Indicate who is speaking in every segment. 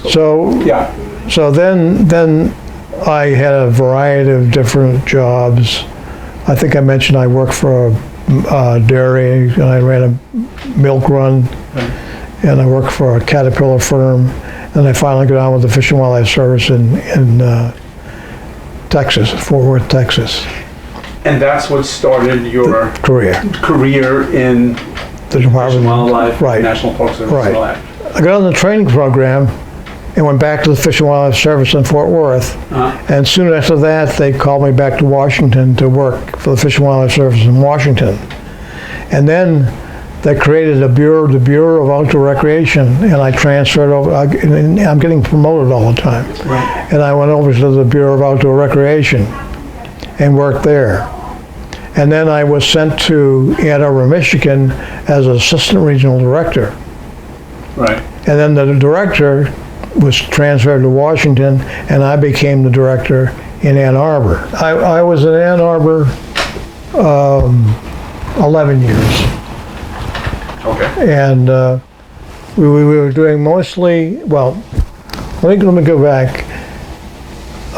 Speaker 1: So
Speaker 2: Yeah.
Speaker 1: so then I had a variety of different jobs. I think I mentioned I worked for a dairy, and I ran a milk run, and I worked for a Caterpillar firm, and I finally got on with the Fish and Wildlife Service in Texas, Fort Worth, Texas.
Speaker 2: And that's what started your career in
Speaker 1: The
Speaker 2: Fish
Speaker 1: Department
Speaker 2: and Wildlife,
Speaker 1: right.
Speaker 2: National Park Service,
Speaker 1: Right.
Speaker 2: and all that.
Speaker 1: I got on the training program and went back to the Fish and Wildlife Service in Fort Worth. And soon after that, they called me back to Washington to work for the Fish and Wildlife Service in Washington. And then they created the Bureau of Outdoor Recreation, and I transferred over. And I'm getting promoted all the time.
Speaker 2: Right.
Speaker 1: And I went over to the Bureau of Outdoor Recreation and worked there. And then I was sent to Ann Arbor, Michigan as Assistant Regional Director.
Speaker 2: Right.
Speaker 1: And then the director was transferred to Washington, and I became the director in Ann Arbor. I was in Ann Arbor 11 years.
Speaker 2: Okay.
Speaker 1: And we were doing mostly, well, let me go back.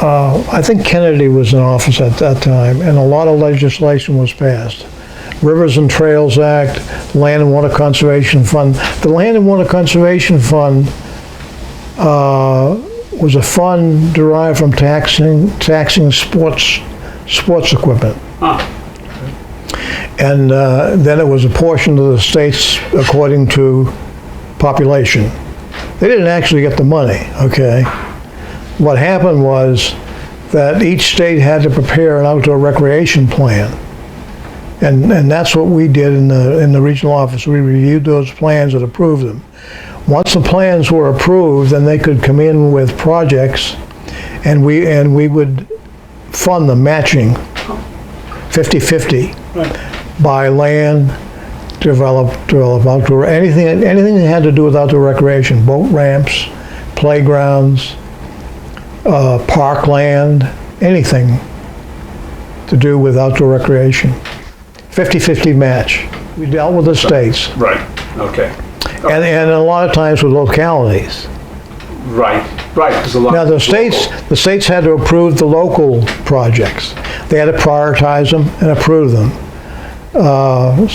Speaker 1: I think Kennedy was in office at that time, and a lot of legislation was passed. Rivers and Trails Act, Land and Water Conservation Fund. The Land and Water Conservation Fund was a fund derived from taxing sports equipment. And then it was apportioned to the states according to population. They didn't actually get the money, okay? What happened was that each state had to prepare an outdoor recreation plan. And that's what we did in the regional office. We reviewed those plans and approved them. Once the plans were approved, then they could come in with projects, and we would fund the matching 50-50.
Speaker 2: Right.
Speaker 1: Buy land, develop outdoor, anything that had to do with outdoor recreation, boat ramps, playgrounds, parkland, anything to do with outdoor recreation. 50-50 match. We dealt with the states.
Speaker 2: Right. Okay.
Speaker 1: And a lot of times with localities.
Speaker 2: Right. Right. Because a lot.
Speaker 1: Now the states had to approve the local projects. They had to prioritize them and approve them. And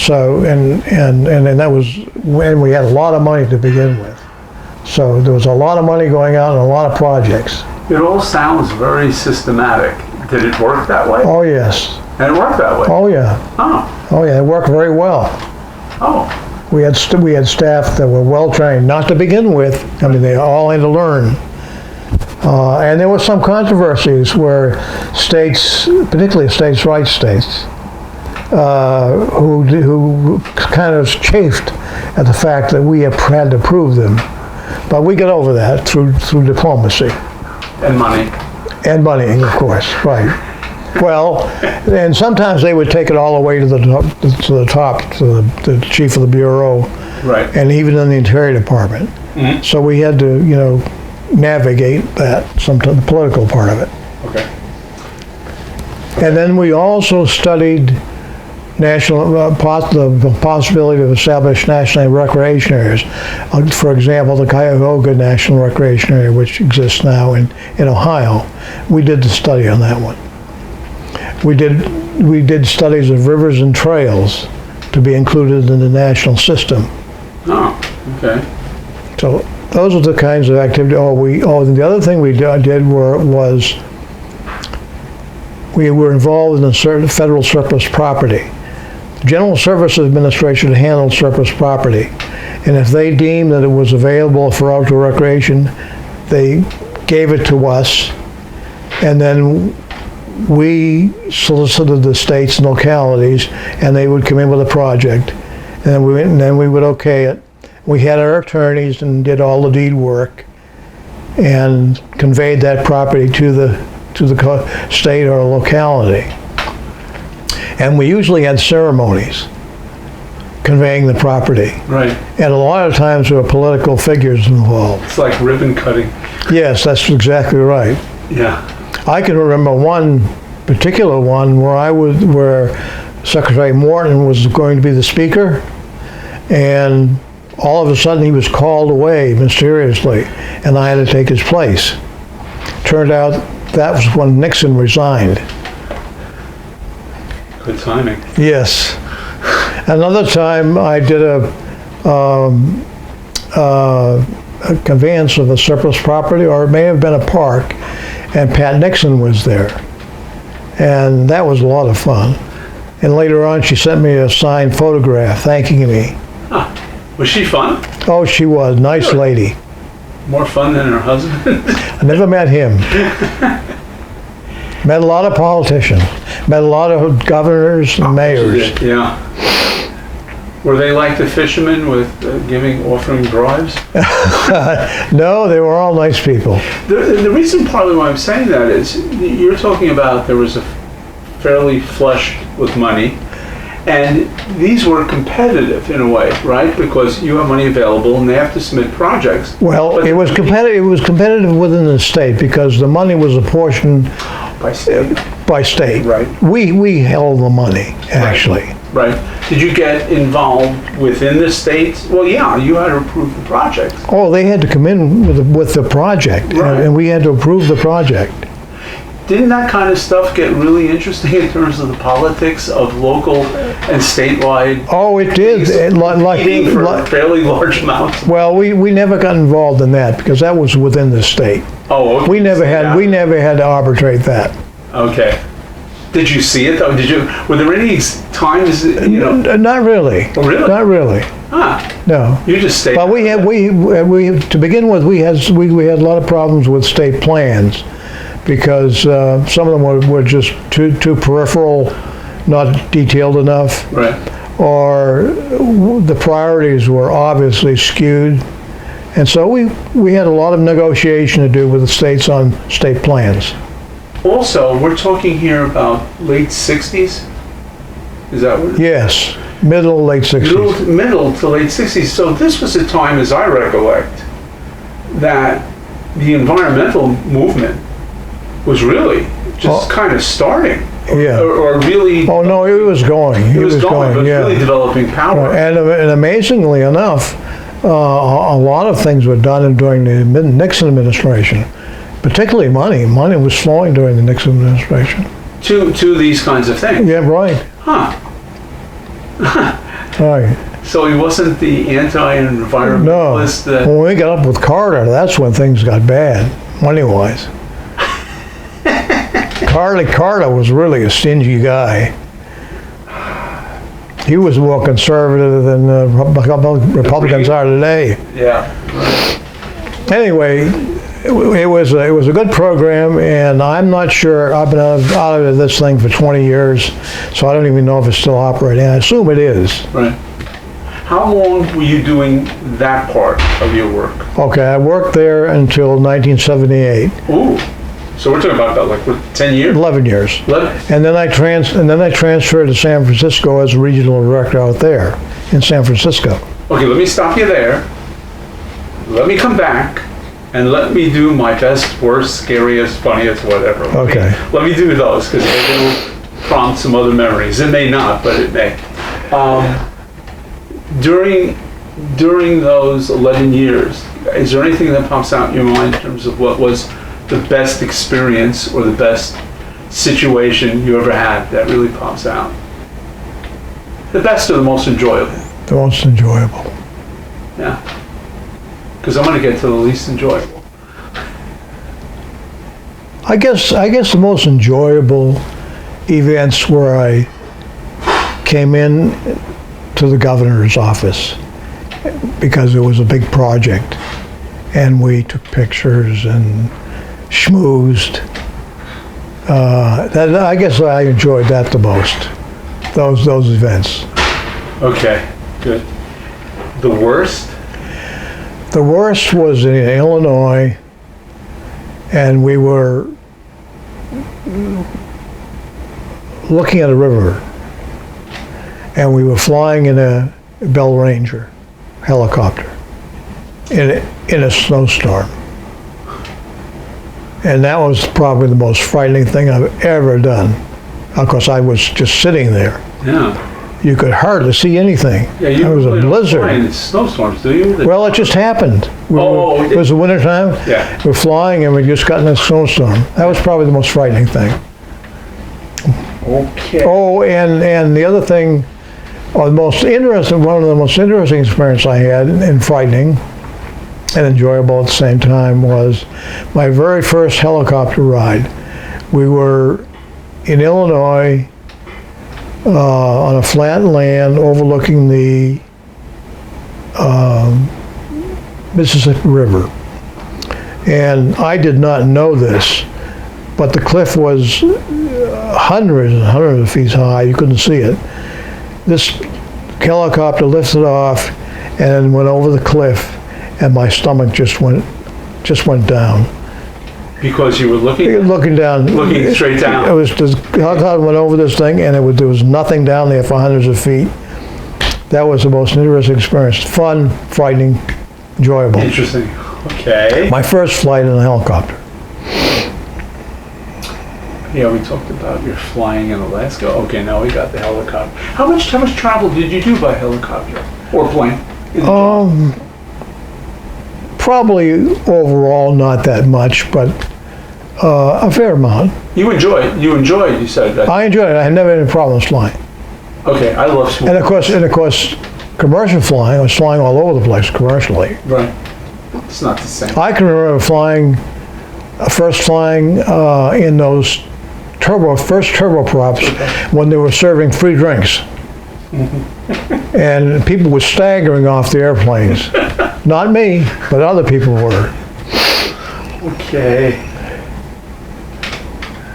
Speaker 1: that was when we had a lot of money to begin with. So there was a lot of money going out and a lot of projects.
Speaker 2: It all sounds very systematic. Did it work that way?
Speaker 1: Oh yes.
Speaker 2: And it worked that way.
Speaker 1: Oh yeah. Oh yeah. It worked very well.
Speaker 2: Oh.
Speaker 1: We had staff that were well trained. Not to begin with. I mean, they all had to learn. And there were some controversies where states, particularly states' rights states, who kind of chafed at the fact that we had to prove them. But we got over that through diplomacy.
Speaker 2: And money.
Speaker 1: And money, of course, right. Well, and sometimes they would take it all the way to the chief of the bureau,
Speaker 2: Right.
Speaker 1: and even in the Interior Department.
Speaker 2: Mm-hmm.
Speaker 1: So we had to, navigate that, sometimes the political part of it.
Speaker 2: Okay.
Speaker 1: And then we also studied the possibility of establish national recreation areas. For example, the Cuyahoga National Recreation Area, which exists now in Ohio. We did the study on that one. We did studies of rivers and trails to be included in the national system.
Speaker 2: Oh, okay.
Speaker 1: So those are the kinds of activity. The other thing we did was we were involved in a certain federal surplus property. The General Services Administration handled surplus property, and if they deemed that it was available for outdoor recreation, they gave it to us, and then we solicited the states and localities, and they would come in with a project, and then we would okay it. We had our attorneys and did all the deed work, and conveyed that property to the state or locality. And we usually had ceremonies conveying the property.
Speaker 2: Right.
Speaker 1: And a lot of times there were political figures involved.
Speaker 2: It's like ribbon cutting.
Speaker 1: Yes, that's exactly right.
Speaker 2: Yeah.
Speaker 1: I can remember one particular one where Secretary Morton was going to be the speaker, and all of a sudden he was called away mysteriously, and I had to take his place. Turned out that was when Nixon resigned.
Speaker 2: Good timing.
Speaker 1: Yes. Another time I did a conveyance of a surplus property, or it may have been a park, and Pat Nixon was there. And that was a lot of fun. And later on, she sent me a signed photograph thanking me.
Speaker 2: Huh. Was she fun?
Speaker 1: Oh, she was. Nice
Speaker 2: Good.
Speaker 1: lady.
Speaker 2: More fun than her husband?
Speaker 1: I never met him. Met a lot of politicians. Met a lot of governors and mayors.
Speaker 2: Yeah. Were they like the fishermen with offering bribes?
Speaker 1: No, they were all nice people.
Speaker 2: The reason partly why I'm saying that is you're talking about there was a fairly flush with money, and these were competitive in a way, right? Because you have money available and they have to submit projects.
Speaker 1: Well, it was competitive. It was competitive within the state because the money was apportioned
Speaker 2: By state.
Speaker 1: by state.
Speaker 2: Right.
Speaker 1: We held the money actually.
Speaker 2: Right. Did you get involved within the states? Well, yeah, you had to approve the project.
Speaker 1: Oh, they had to come in with the project,
Speaker 2: Right.
Speaker 1: and we had to approve the project.
Speaker 2: Didn't that kind of stuff get really interesting in terms of the politics of local and statewide
Speaker 1: Oh, it did.
Speaker 2: competing for fairly large amounts?
Speaker 1: Well, we never got involved in that because that was within the state.
Speaker 2: Oh, okay.
Speaker 1: We never had to arbitrate that.
Speaker 2: Okay. Did you see it though? Were there any times, you know?
Speaker 1: Not really.
Speaker 2: Oh, really?
Speaker 1: Not really.
Speaker 2: Huh.
Speaker 1: No.
Speaker 2: You just stayed.
Speaker 1: But we to begin with, we had a lot of problems with state plans because some of them were just too peripheral, not detailed enough,
Speaker 2: Right.
Speaker 1: or the priorities were obviously skewed. And so we had a lot of negotiation to do with the states on state plans.
Speaker 2: Also, we're talking here about late 60s? Is that what?
Speaker 1: Yes, middle, late 60s.
Speaker 2: Middle to late 60s. So this was a time, as I recollect, that the environmental movement was really just kind of starting.
Speaker 1: Yeah.
Speaker 2: Or really...
Speaker 1: Oh, no, it was going.
Speaker 2: It was going, but
Speaker 1: yeah.
Speaker 2: really developing power.
Speaker 1: And amazingly enough, a lot of things were done during the Nixon administration. Particularly money. Money was flowing during the Nixon administration.
Speaker 2: To these kinds of things.
Speaker 1: Yeah, right.
Speaker 2: Huh.
Speaker 1: Right.
Speaker 2: So he wasn't the
Speaker 1: No.
Speaker 2: anti-environmentalist that...
Speaker 1: When we got up with Carter, that's when things got bad, money-wise. Carter was really a stingy guy. He was more conservative than Republicans are today.
Speaker 2: Yeah.
Speaker 1: Anyway, it was a good program, and I'm not sure. I've been out of this thing for 20 years, so I don't even know if it's still operating. I assume it is.
Speaker 2: Right. How long were you doing that part of your work?
Speaker 1: Okay, I worked there until 1978.
Speaker 2: Ooh. So we're talking about like what, 10 years?
Speaker 1: 11 years.
Speaker 2: 11?
Speaker 1: And then I transferred to San Francisco as a regional director out there in San Francisco.
Speaker 2: Okay, let me stop you there. Let me come back and let me do my best, worst, scariest, funniest, whatever. Let me do those because they will prompt some other memories. It may not, but it may. During those 11 years, is there anything that pops out in your mind in terms of what was the best experience or the best situation you ever had that really pops out? The best or the most enjoyable?
Speaker 1: The most enjoyable.
Speaker 2: Yeah. Because I'm going to get to the least enjoyable.
Speaker 1: I guess the most enjoyable events where I came in to the governor's office because it was a big project and we took pictures and schmoozed. I guess I enjoyed that the most, those events.
Speaker 2: Okay, good. The worst?
Speaker 1: The worst was in Illinois, and we were looking at a river, and we were flying in a Bell Ranger helicopter in a snowstorm. And that was probably the most frightening thing I've ever done. Of course, I was just sitting there.
Speaker 2: Yeah.
Speaker 1: you could hardly see anything.
Speaker 2: Yeah, you
Speaker 1: It was a
Speaker 2: really don't
Speaker 1: blizzard.
Speaker 2: fly in snowstorms, do you?
Speaker 1: Well, it just happened. It was the winter time.
Speaker 2: Yeah.
Speaker 1: We're flying and we just got in a snowstorm. That was probably the most frightening thing.
Speaker 2: Okay.
Speaker 1: Oh, and the other thing, one of the most interesting experiences I had, and frightening and enjoyable at the same time, was my very first helicopter ride. We were in Illinois on a flat land overlooking the Mississippi River. And I did not know this, but the cliff was hundreds and hundreds of feet high. You couldn't see it. This helicopter lifted off and then went over the cliff, and my stomach just went down.
Speaker 2: Because you were looking
Speaker 1: down,
Speaker 2: straight down.
Speaker 1: It was this helicopter went over this thing, and there was nothing down there for hundreds of feet. That was the most interesting experience. Fun, frightening, enjoyable.
Speaker 2: Interesting. Okay.
Speaker 1: My first flight in a helicopter.
Speaker 2: Yeah, we talked about your flying in Alaska. Okay, now we got the helicopter. How much travel did you do by helicopter or plane?
Speaker 1: Probably overall not that much, but a fair amount.
Speaker 2: You enjoyed, you said that.
Speaker 1: I enjoyed it. I had never had any problems flying.
Speaker 2: Okay, I love small.
Speaker 1: And of course, commercial flying, I was flying all over the place commercially.
Speaker 2: Right. It's not the same.
Speaker 1: I can remember first flying in those first turboprops when they were serving free drinks. And people were staggering off the airplanes. Not me, but other people were.
Speaker 2: Okay.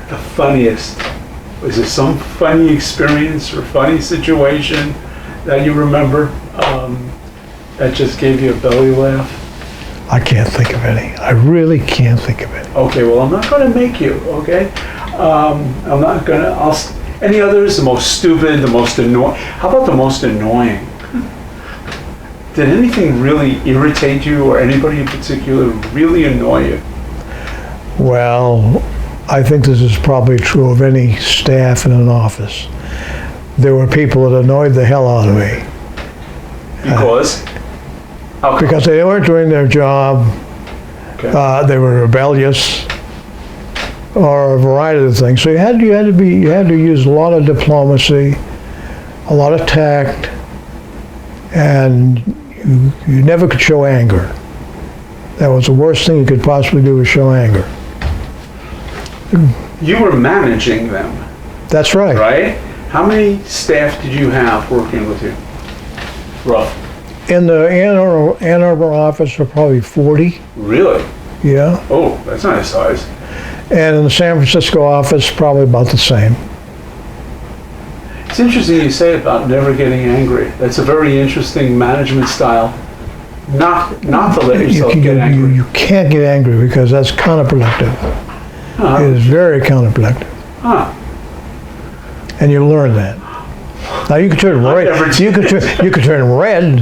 Speaker 2: The funniest. Was there some funny experience or funny situation that you remember that just gave you a belly laugh?
Speaker 1: I can't think of any. I really can't think of any.
Speaker 2: Okay, well, I'm not going to make you, okay? I'm not going to, any others, the most stupid, the most annoying? How about the most annoying? Did anything really irritate you or anybody in particular really annoy you?
Speaker 1: Well, I think this is probably true of any staff in an office. There were people that annoyed the hell out of me.
Speaker 2: Because?
Speaker 1: Because they weren't doing their job,
Speaker 2: Okay.
Speaker 1: they were rebellious, or a variety of things. So you had to use a lot of diplomacy, a lot of tact, and you never could show anger. That was the worst thing you could possibly do, was show anger.
Speaker 2: You were managing them,
Speaker 1: That's right.
Speaker 2: right? How many staff did you have working with you? Rough.
Speaker 1: In the Ann Arbor office were probably 40,
Speaker 2: Really?
Speaker 1: yeah.
Speaker 2: Oh, that's not a size.
Speaker 1: And in the San Francisco office, probably about the same.
Speaker 2: It's interesting you say about never getting angry. That's a very interesting management style. Not to let yourself get angry.
Speaker 1: You can't get angry because that's counterproductive.
Speaker 2: Huh.
Speaker 1: It is very counterproductive.
Speaker 2: Huh.
Speaker 1: And you learn that. Now you can turn red. You can turn red.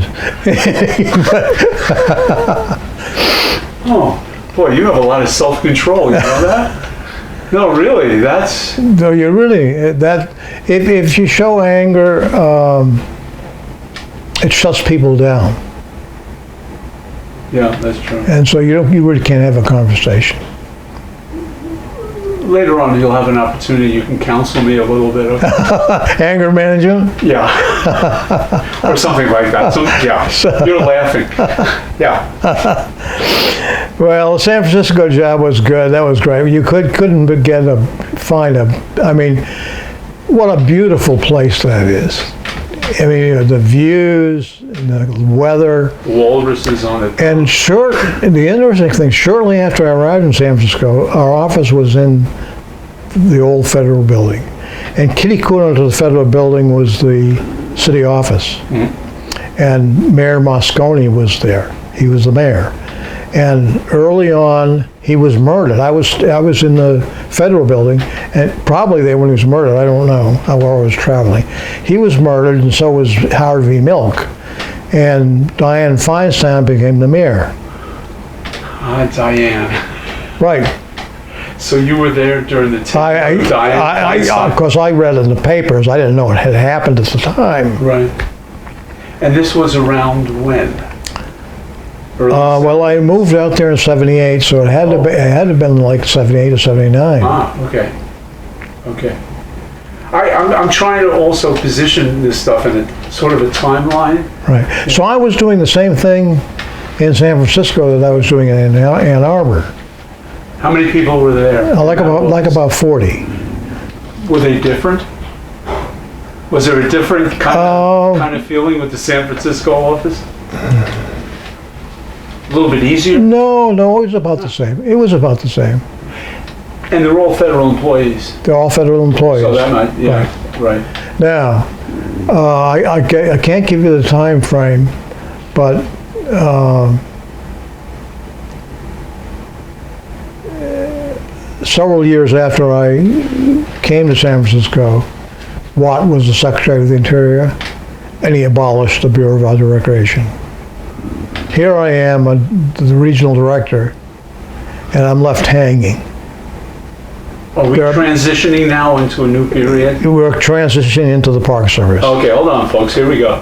Speaker 2: Oh, boy, you have a lot of self-control, you know that? No, really, that's...
Speaker 1: No, you really, if you show anger, it shuts people down.
Speaker 2: Yeah, that's true.
Speaker 1: And so you really can't have a conversation.
Speaker 2: Later on, you'll have an opportunity. You can counsel me a little bit. Of,
Speaker 1: Anger management?
Speaker 2: yeah. Or something like that. So, yeah. You're laughing. Yeah.
Speaker 1: Well, the San Francisco job was good. That was great. You couldn't I mean, what a beautiful place that is. I mean, the views, the weather.
Speaker 2: Walruses on it.
Speaker 1: And the interesting thing, shortly after I arrived in San Francisco, our office was in the old federal building. And kitty-corner to the federal building was the city office. Mm-hmm. And Mayor Moscone was there. He was the mayor. And early on, he was murdered. I was in the federal building, and probably there when he was murdered. I don't know. I was traveling. He was murdered, and so was Harvey Milk. And Dianne Feinstein became the mayor.
Speaker 2: Ah, Diane.
Speaker 1: Right.
Speaker 2: So you were there during the diet?
Speaker 1: Of course, I read in the papers. I didn't know it had happened at the time.
Speaker 2: Right. And this was around when?
Speaker 1: Well, I moved out there in '78, so it had to have been like '78 or '79.
Speaker 2: Okay. Okay. I'm trying to also position this stuff in a sort of a timeline.
Speaker 1: Right. So I was doing the same thing in San Francisco that I was doing in Ann Arbor.
Speaker 2: How many people were there?
Speaker 1: Like about 40.
Speaker 2: Were they different? Was there a different kind of feeling with the San Francisco office? A little bit easier?
Speaker 1: No, it was about the same. It was about the same.
Speaker 2: And they're all federal employees.
Speaker 1: They're all federal employees.
Speaker 2: So that might, yeah, right.
Speaker 1: Now, I can't give you the time frame, but several years after I came to San Francisco, Watt was the Secretary of the Interior, and he abolished the Bureau of Outdoor Recreation. Here I am, the regional director, and I'm left hanging.
Speaker 2: Are we transitioning now into a new period?
Speaker 1: We're transitioning into the Park Service.
Speaker 2: Okay, hold on, folks. Here we go.